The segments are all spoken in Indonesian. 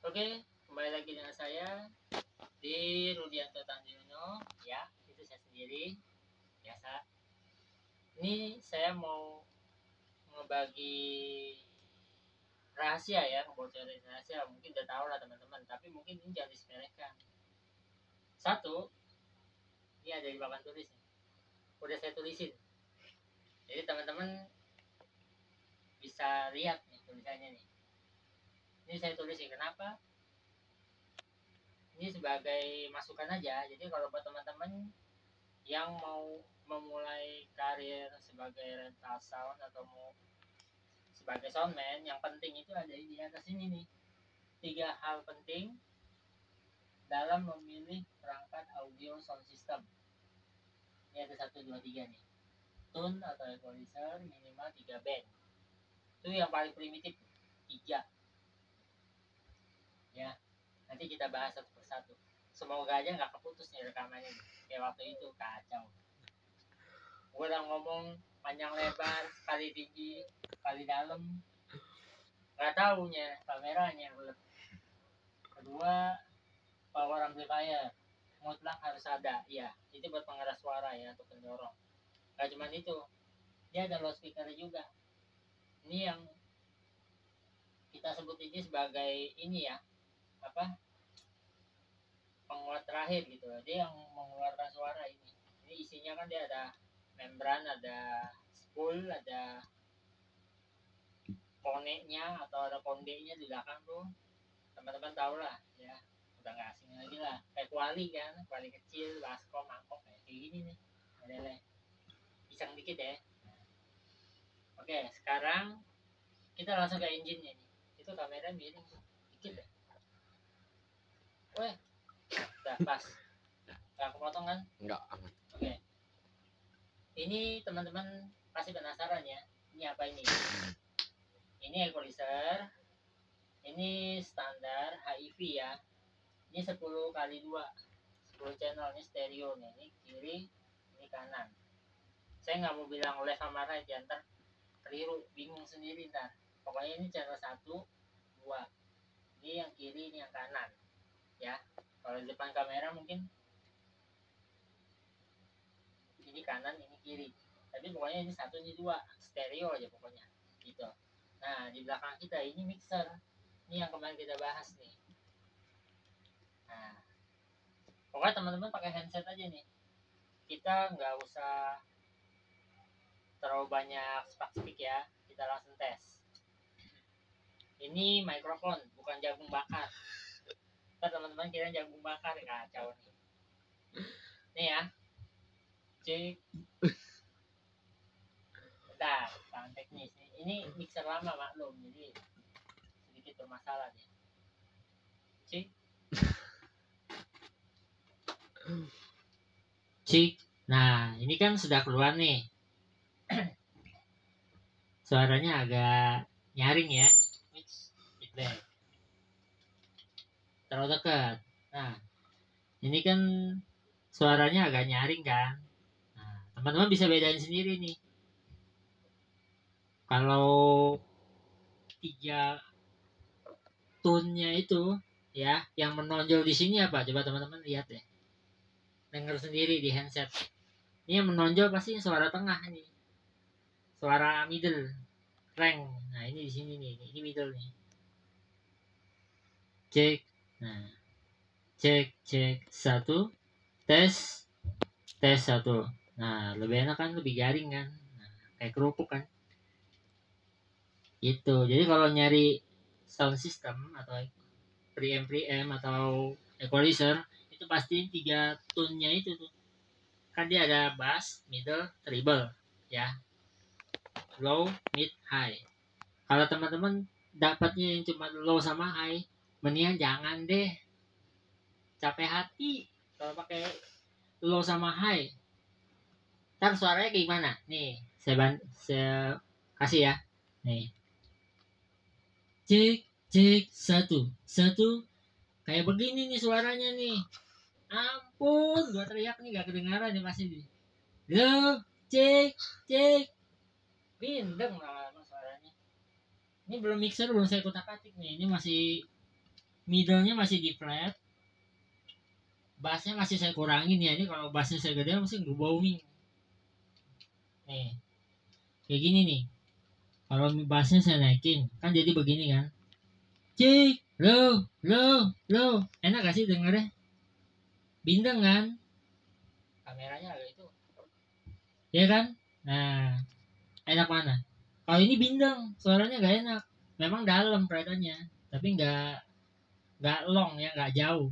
Oke, kembali lagi dengan saya di Rudianto Tanjiono, ya, itu saya sendiri, biasa. Ini saya mau ngebagi rahasia ya, ngebocorin rahasia. Mungkin udah tahu lah teman-teman, tapi mungkin ini jangan disepelekan. Satu, ini ada di papan tulis nih. Udah saya tulisin. Jadi teman-teman bisa lihat nih tulisannya nih. Ini saya tulisin kenapa? Ini sebagai masukan aja. Jadi kalau buat teman-teman yang mau memulai karir sebagai rental sound atau mau sebagai soundman, yang penting itu ada di atas ini nih, 3 hal penting dalam memilih perangkat audio sound system. Ini ada 1, 2, 3 nih. Tune atau equalizer minimal 3 band. Itu yang paling primitif, 3 ya. Nanti kita bahas satu persatu. Semoga aja nggak keputus nih rekamannya nih. Kayak waktu itu kacau. Gue udah ngomong panjang lebar, kali tinggi, kali dalam, nggak taunya kameranya. Kedua, power amplifier mutlak harus ada, ya. Itu buat pengeras suara ya, untuk pendorong. Gak cuma itu, dia ada loudspeaker juga. Ini yang kita sebut ini sebagai ini ya, apa, penguat terakhir gitu. Dia yang mengeluarkan suara ini. Ini isinya kan dia ada membran, ada spool, ada koneknya atau ada kondeknya di belakang tuh. Teman-teman tahu lah ya, udah nggak asing lagi lah. Kayak kuali kan, kuali kecil, baskom, mangkok kayak gini nih modelnya. Pisang dikit ya. Oke, sekarang kita langsung ke engine-nya nih. Itu kamera miring dikit ya. Weh, udah pas. Nggak kepotong kan? Enggak. Oke. Ini teman-teman pasti penasaran ya. Ini apa ini? Ini equalizer. Ini standar HIV ya. Ini 10 kali 2. 10 channel, ini stereo nih. Ini kiri, ini kanan. Saya nggak mau bilang left sama right ya, ntar keliru, bingung sendiri ntar. Pokoknya ini channel 1, 2. Ini yang kiri, ini yang kanan ya. Kalau di depan kamera mungkin ini kanan, ini kiri, tapi pokoknya ini 1, ini 2, stereo aja pokoknya gitu. Nah, di belakang kita ini mixer. Ini yang kemarin kita bahas nih. Nah, pokoknya teman-teman pakai headset aja nih. Kita nggak usah terlalu banyak speak ya. Kita langsung tes. Ini mikrofon, bukan jagung bakar. Ntar teman-teman kira jagung bakar, kacau nih. Nih ya. Cek. Bentar, tangan teknis. Ini mixer lama maklum, jadi sedikit bermasalah nih. Cek. Cik. Nah, ini kan sudah keluar nih. Suaranya agak nyaring ya. Feedback. Terlalu dekat. Nah, ini kan suaranya agak nyaring kan. Nah, teman-teman bisa bedain sendiri nih. Kalau 3 tone-nya itu ya, yang menonjol di sini apa? Coba teman-teman lihat deh. Dengar sendiri di handset. Ini yang menonjol pasti suara tengah nih. Suara middle, rank. Nah, ini di sini nih. Ini middle nih. Cek. Nah, cek 1. Tes 1. Nah, lebih enak kan, lebih garing kan. Nah, kayak kerupuk kan. Itu. Jadi kalau nyari sound system atau preamp atau equalizer, itu pasti 3 tone-nya itu tuh. Kan dia ada bass, middle, treble ya. Low, mid, high. Kalau teman-teman dapatnya yang cuma low sama high, mendingan jangan deh. Capek hati kalau pakai low sama high. Ntar suaranya kayak gimana? Nih, saya kasih ya. Nih. Cek 1. Kayak begini nih suaranya nih. Ampun, gua teriak nih gak kedengaran nih pasti nih. Loh, cek. Bindeng lah suaranya. Ini belum mixer, belum saya kutak-atik nih. Ini masih middle-nya masih di flat, bassnya masih saya kurangin ya. Ini kalau bassnya saya gede mesti booming. Nih, kayak gini nih. Kalau bassnya saya naikin, kan jadi begini kan. Cik, low. Enak gak sih dengernya? Bindeng kan? Kameranya agak itu. Iya kan? Nah, enak mana? Kalau ini bindeng, suaranya gak enak. Memang dalam kelihatannya, tapi nggak long ya, nggak jauh.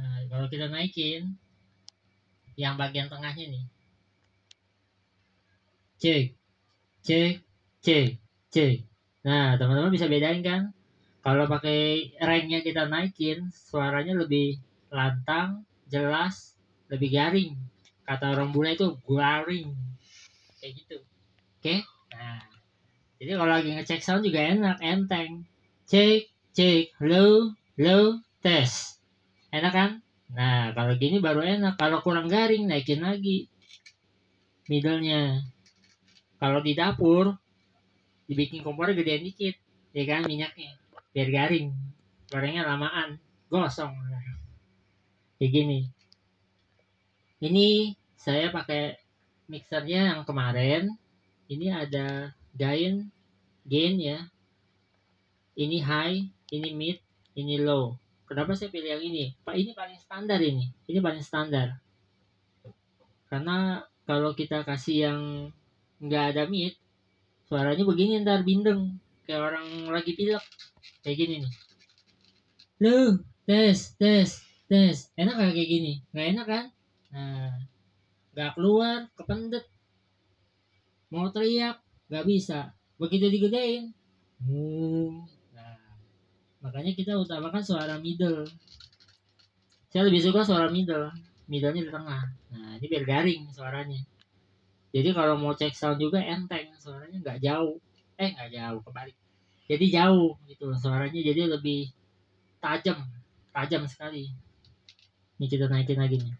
Nah, kalau kita naikin, yang bagian tengahnya nih, cek, cek, cek, cek. Nah, teman-teman bisa bedain kan? Kalau pakai ranknya kita naikin, suaranya lebih lantang, jelas, lebih garing. Kata orang bule itu garing, kayak gitu. Oke? Nah, jadi kalau lagi ngecek sound juga enak, enteng. Cek, low, tes. Enak kan? Nah, kalau gini baru enak. Kalau kurang garing, naikin lagi middle-nya. Kalau di dapur, dibikin kompornya gedean dikit, ya kan, minyaknya, biar garing. Gorengnya lamaan, gosong. Kayak gini. Ini saya pakai mixernya yang kemarin. Ini ada gain ya. Ini high, ini mid, ini low. Kenapa saya pilih yang ini? Pak, ini paling standar ini. Ini paling standar. Karena kalau kita kasih yang nggak ada mid, suaranya begini ntar bindeng. Kayak orang lagi pilek. Kayak gini nih. Low, tes. Enak gak kayak gini? Nggak enak kan? Nah, nggak keluar, kependet. Mau teriak, nggak bisa. Begitu digedein. Nah, makanya kita utamakan suara middle. Saya lebih suka suara middle. Middle-nya di tengah. Nah, ini biar garing suaranya. Jadi kalau mau cek sound juga enteng. Suaranya nggak jauh. Nggak jauh, kebalik. Jadi jauh gitu. Suaranya jadi lebih tajam. Tajam sekali. Ini kita naikin lagi nih.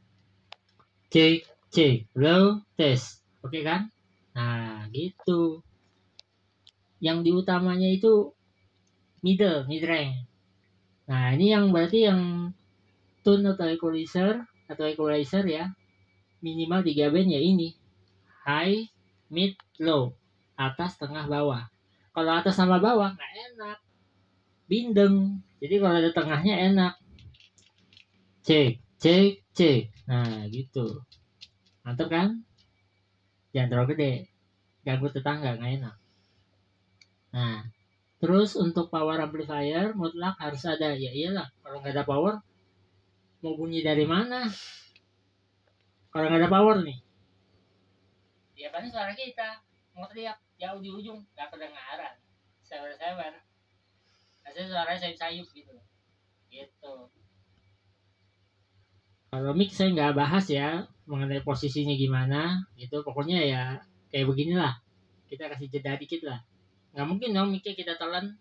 Cek. Low, tes. Oke kan? Nah, gitu. Yang diutamanya itu mid range. Nah, ini yang berarti yang tune atau equalizer ya, minimal 3 band ya ini, high, mid, low, atas, tengah, bawah. Kalau atas sama bawah nggak enak, bindeng. Jadi kalau ada tengahnya enak. Cek. Nah gitu, mantap kan? Jangan terlalu gede, ganggu tetangga, nggak enak. Nah, terus untuk power amplifier mutlak harus ada. Ya iyalah, kalau nggak ada power mau bunyi dari mana? Kalau nggak ada power nih, ya paling suara kita mau teriak jauh di ujung nggak kedengaran, sewer hasilnya suaranya sayup gitu. Kalau mic saya nggak bahas ya mengenai posisinya gimana gitu, pokoknya ya kayak beginilah, kita kasih jeda dikit lah. Nggak mungkin dong micnya kita telan,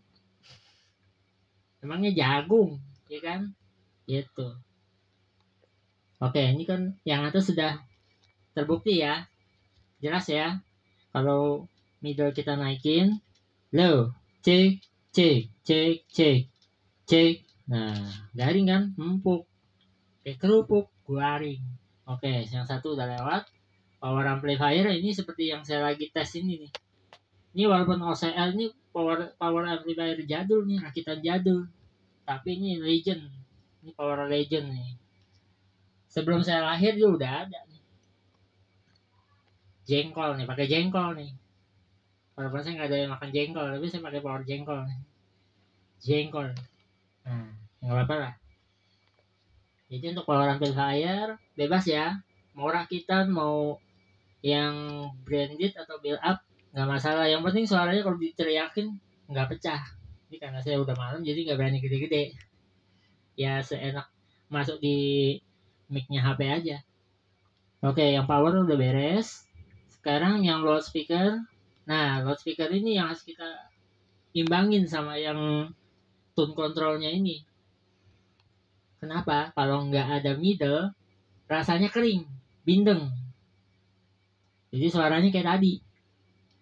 emangnya jagung ya kan gitu. Oke, ini kan yang atas sudah terbukti ya, jelas ya. Kalau middle kita naikin, low, cek. Nah, garing kan, empuk, kayak kerupuk, garing. Oke, yang satu udah lewat. Power amplifier ini seperti yang saya lagi tes ini nih. Ini walaupun OCL ini power amplifier jadul nih, rakitan jadul, tapi ini legend. Ini power legend nih. Sebelum saya lahir juga udah ada nih. Jengkol nih, pakai jengkol nih. Walaupun saya nggak ada yang makan jengkol, tapi saya pakai power jengkol nih. Jengkol. Nah, nggak apa-apa lah. Jadi untuk power amplifier bebas ya, mau rakitan mau yang branded atau build up nggak masalah. Yang penting suaranya kalau diteriakin nggak pecah. Ini karena saya udah malam jadi nggak berani gede-gede. Ya seenak masuk di mic-nya HP aja. Oke, yang power udah beres. Sekarang yang loudspeaker. Nah, loudspeaker ini yang harus kita imbangin sama yang tone controlnya ini. Kenapa? Kalau nggak ada middle, rasanya kering, bindeng. Jadi suaranya kayak tadi.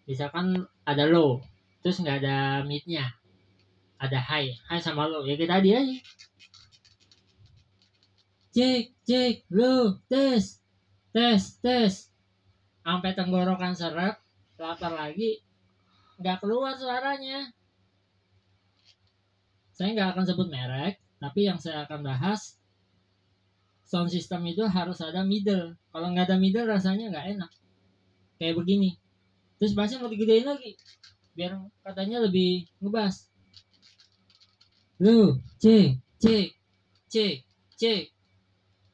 Misalkan ada low, terus nggak ada midnya. ada high sama low. Ya kita tadi aja. Cek, low, tes. Sampai tenggorokan seret, lapar lagi, nggak keluar suaranya. Saya nggak akan sebut merek, tapi yang saya akan bahas, sound system itu harus ada middle. Kalau nggak ada middle rasanya nggak enak. Kayak begini. Terus bassnya mau digedein lagi, biar katanya lebih ngebas. Low, cek.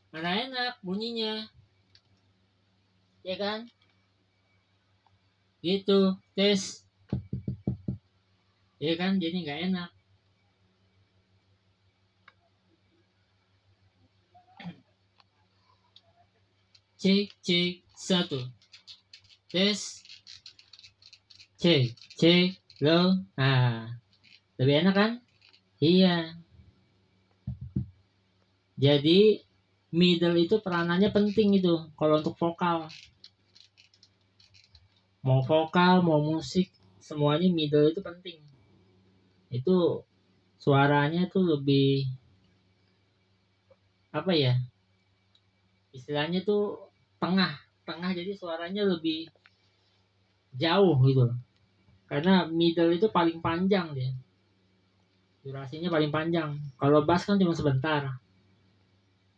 Mana enak bunyinya, ya kan? Gitu, tes, ya kan? Jadi nggak enak. Cek 1, tes, cek, low. Nah, lebih enak kan? Iya. Jadi middle itu peranannya penting itu kalau untuk vokal. Mau vokal, mau musik, semuanya middle itu penting. Itu suaranya tuh lebih apa ya? Istilahnya tuh tengah, jadi suaranya lebih jauh gitu. Karena middle itu paling panjang dia. Durasinya paling panjang. Kalau bass kan cuma sebentar.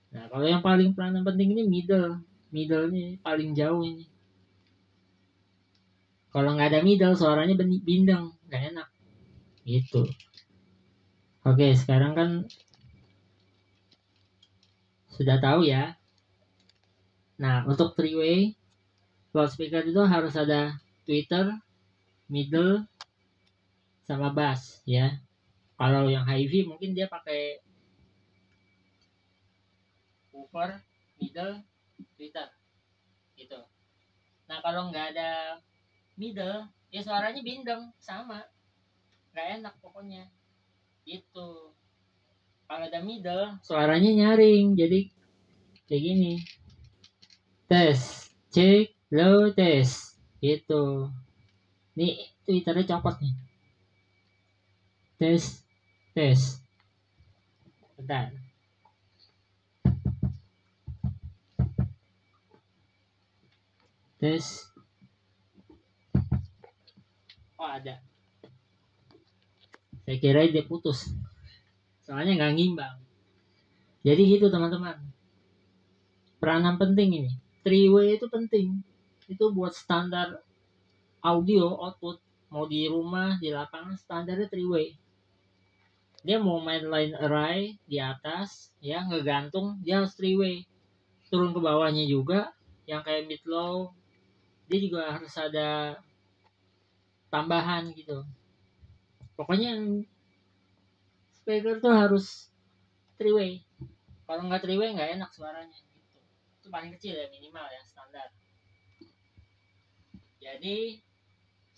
Nah, kalau yang paling peranan penting ini middle. Middle ini paling jauh ini. Kalau nggak ada middle, suaranya bindeng, nggak enak. Gitu. Oke, sekarang kan sudah tahu ya. Nah, untuk three-way loudspeaker itu harus ada tweeter, middle, sama bass ya. Kalau yang hi-fi mungkin dia pakai woofer, middle, tweeter gitu. Nah, kalau nggak ada middle, ya suaranya bindeng, sama, nggak enak pokoknya gitu. Kalau ada middle, suaranya nyaring, jadi kayak gini. Tes, cek, low, tes gitu. Nih twitternya copot nih. Tes. Bentar. Tes. Oh ada. Saya kira dia putus. Soalnya nggak ngimbang. Jadi gitu teman-teman. Peranan penting ini. Three-way itu penting. Itu buat standar audio output. Mau di rumah, di lapangan, standarnya three-way. Dia mau main line array di atas, ya ngegantung, dia harus three-way. Turun ke bawahnya juga, yang kayak mid low, dia juga harus ada tambahan gitu. Pokoknya yang speaker tuh harus three-way. Kalau nggak three-way nggak enak suaranya gitu. Itu paling kecil ya, minimal ya, standar. Jadi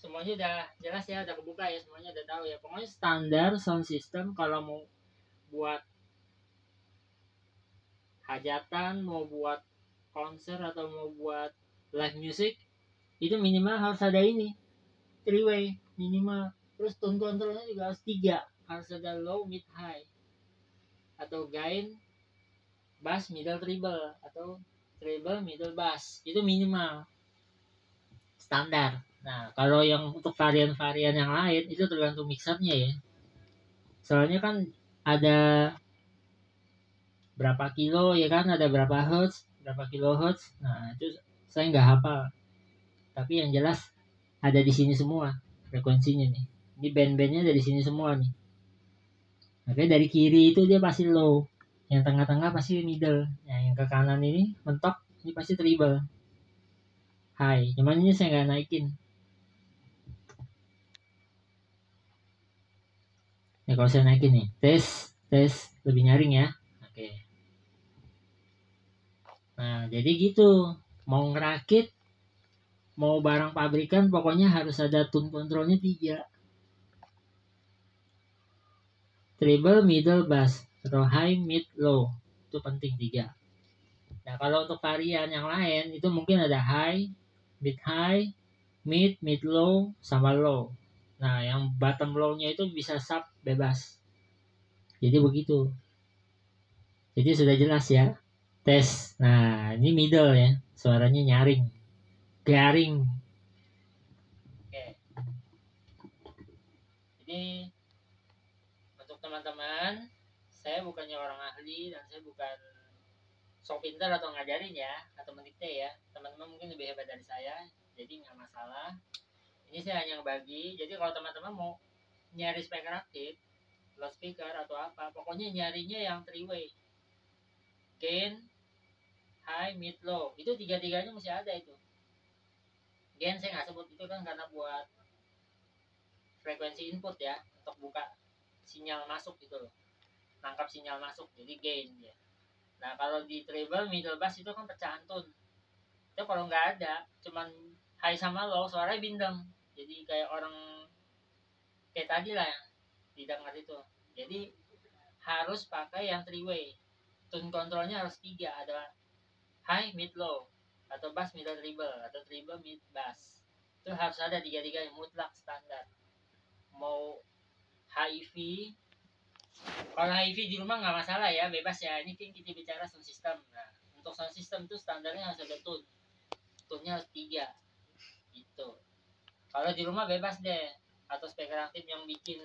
semuanya udah jelas ya, udah kebuka ya, semuanya udah tahu ya. Pokoknya standar sound system kalau mau buat hajatan, mau buat konser atau mau buat live music, itu minimal harus ada ini, three-way minimal. Terus tone controlnya juga harus 3, harus ada low, mid, high, atau gain, bass, middle, treble, atau treble, middle, bass. Itu minimal standar. Nah, kalau yang untuk varian-varian yang lain itu tergantung mixernya ya. Soalnya kan ada berapa kilo ya kan, ada berapa hertz, berapa kilohertz. Nah, itu saya nggak hafal. Tapi yang jelas ada di sini semua frekuensinya nih. Ini band-bandnya ada di sini semua nih. Oke, dari kiri itu dia pasti low. Yang tengah-tengah pasti middle. Nah, yang ke kanan ini mentok, ini pasti treble. High. Cuman ini saya nggak naikin. Ya kalau saya naikin nih, tes lebih nyaring ya. Oke. Nah, jadi gitu. Mau ngerakit, mau barang pabrikan, pokoknya harus ada tone controlnya 3. Treble, middle, bass, atau high, mid, low. Itu penting 3. Nah, kalau untuk varian yang lain, itu mungkin ada high, mid, mid low, sama low. Nah, yang bottom low-nya itu bisa sub bebas. Jadi begitu. Jadi sudah jelas ya. Tes. Nah, ini middle ya. Suaranya nyaring. Garing. Oke. Jadi untuk teman-teman, saya bukannya orang ahli dan saya bukan sok pintar atau ngajarin ya, atau mendikte ya. Teman-teman mungkin lebih hebat dari saya, jadi nggak masalah. Ini saya hanya bagi. Jadi kalau teman-teman mau nyari speaker aktif, loudspeaker atau apa, pokoknya nyarinya yang three way. Gain, high, mid, low. Itu tiga-tiganya mesti ada itu. Gain saya nggak sebut itu kan karena buat frekuensi input ya, untuk buka sinyal masuk gitu loh. Nangkap sinyal masuk, jadi gain ya. Nah kalau di treble, middle, bass itu kan pecahan tone. Itu kalau nggak ada, cuman high sama low, suaranya bindeng. Jadi kayak orang kayak tadi lah yang didengar itu. Jadi harus pakai yang three way. Tone controlnya harus 3, ada high, mid, low, atau bass, middle, treble, atau treble, mid, bass. Itu harus ada tiga-tiga yang mutlak standar. Mau HIV, kalau HIV di rumah nggak masalah ya, bebas ya. Ini kan kita bicara sound system. Nah, untuk sound system itu standarnya harus ada tone. Tone-nya harus 3 gitu. Kalau di rumah bebas deh, atau speaker aktif yang bikin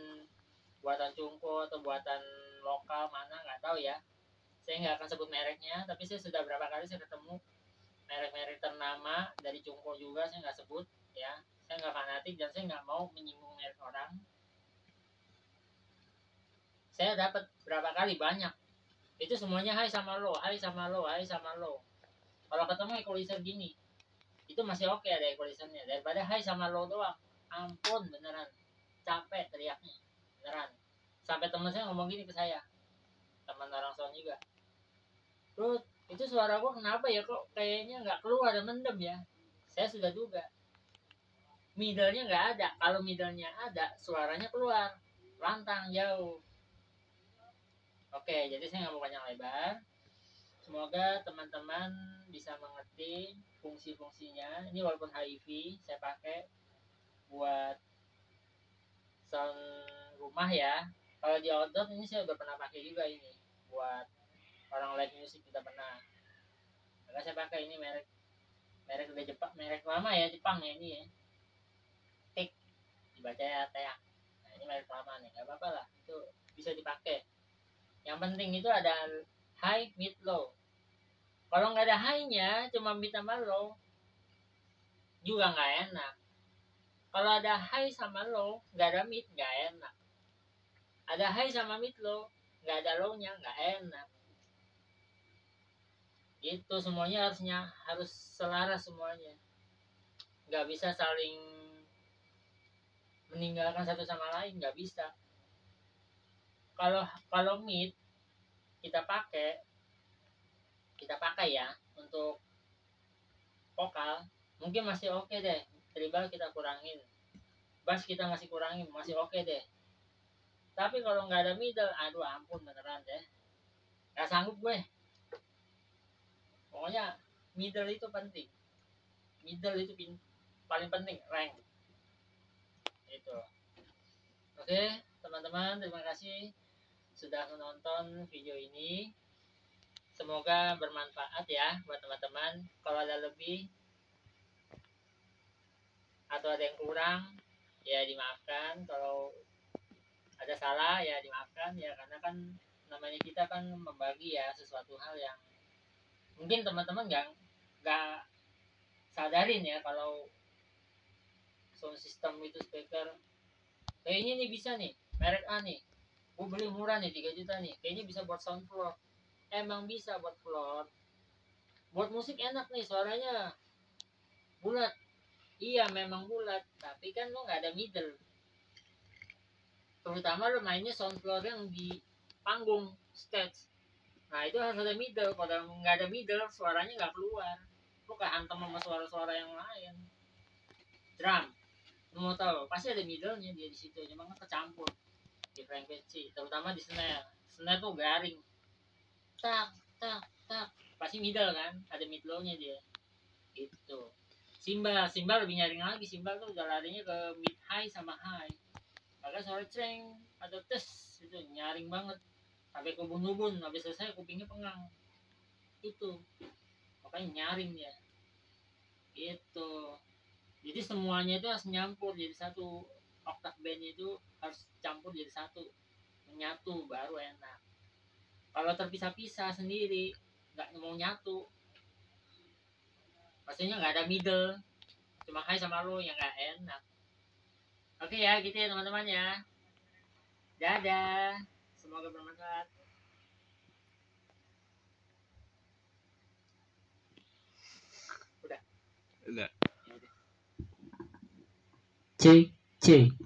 buatan Cungko atau buatan lokal mana nggak tahu ya. Saya nggak akan sebut mereknya, tapi saya sudah berapa kali saya ketemu merek-merek ternama dari Cungko juga, saya nggak sebut ya. Saya nggak fanatik dan saya nggak mau menyinggung merek orang. Saya dapat berapa kali banyak. Itu semuanya high sama low, high sama low, high sama low. Kalau ketemu equalizer gini, itu masih oke ada equalizernya daripada high sama low doang. Ampun beneran, capek teriaknya beneran. Sampai teman saya ngomong gini ke saya, teman orang sound juga, Ruth, itu suara gua kenapa ya kok kayaknya nggak keluar dan mendem ya. Saya sudah duga middle-nya nggak ada. Kalau middle-nya ada, suaranya keluar lantang jauh. Oke, jadi saya nggak mau panjang lebar. Semoga teman-teman bisa mengerti fungsi-fungsinya. Ini walaupun HIV saya pakai buat sound rumah ya. Kalau di outdoor ini saya udah pernah pakai juga ini buat orang live music kita pernah. Maka saya pakai ini merek udah Jepang, merek lama ya, Jepang ya ini ya. Tik dibaca ya teak. Nah ini merek lama nih, nggak apa-apa lah, itu bisa dipakai. Yang penting itu ada high, mid, low. Kalau nggak ada high-nya, cuma mid sama low, juga nggak enak. Kalau ada high sama low, nggak ada mid, nggak enak. Ada high sama mid low, nggak ada low-nya, nggak enak. Itu semuanya harus selaras semuanya. Nggak bisa saling meninggalkan satu sama lain, nggak bisa. Kalau mid kita pakai ya untuk vokal, mungkin masih oke deh. Treble kita kurangin, bass kita masih kurangin, masih oke deh. Tapi kalau nggak ada middle, aduh ampun beneran deh, nggak sanggup gue. Pokoknya middle itu penting, middle itu paling penting, rank itu. Oke teman-teman, terima kasih sudah menonton video ini. Semoga bermanfaat ya buat teman-teman. Kalau ada lebih atau ada yang kurang ya dimaafkan. Kalau ada salah ya dimaafkan ya, karena kan namanya kita kan membagi ya sesuatu hal yang mungkin teman-teman nggak sadarin ya. Kalau sound system itu speaker kayaknya nih bisa nih, merek A nih, gue beli murah nih 3 juta nih, kayaknya bisa buat sound floor. Emang bisa buat floor, buat musik enak nih, suaranya bulat. Iya memang bulat, tapi kan lo nggak ada middle. Terutama lo mainnya sound floor yang di panggung stage. Nah itu harus ada middle. Kalau nggak ada middle, suaranya nggak keluar. Lo kehantam sama suara-suara yang lain. Drum, lo mau tahu pasti ada middlenya dia di situ, cuma kan kecampur di frekuensi. Terutama di snare. Snare tuh garing. Tak tak tak, pasti middle kan, ada mid low-nya dia. Itu. Simbal lebih nyaring lagi. Simbal tuh udah larinya ke mid high sama high. agak sore ceng ada tes itu nyaring banget sampai kubun-kubun habis selesai kupingnya pengang itu makanya nyaring dia gitu jadi semuanya itu harus nyampur jadi satu oktav bandnya itu harus campur jadi satu menyatu baru enak kalau terpisah-pisah sendiri nggak mau nyatu maksudnya nggak ada middle cuma hai sama lo yang nggak enak oke ya gitu ya teman-teman ya dadah semoga bermanfaat udah Udah. cek cek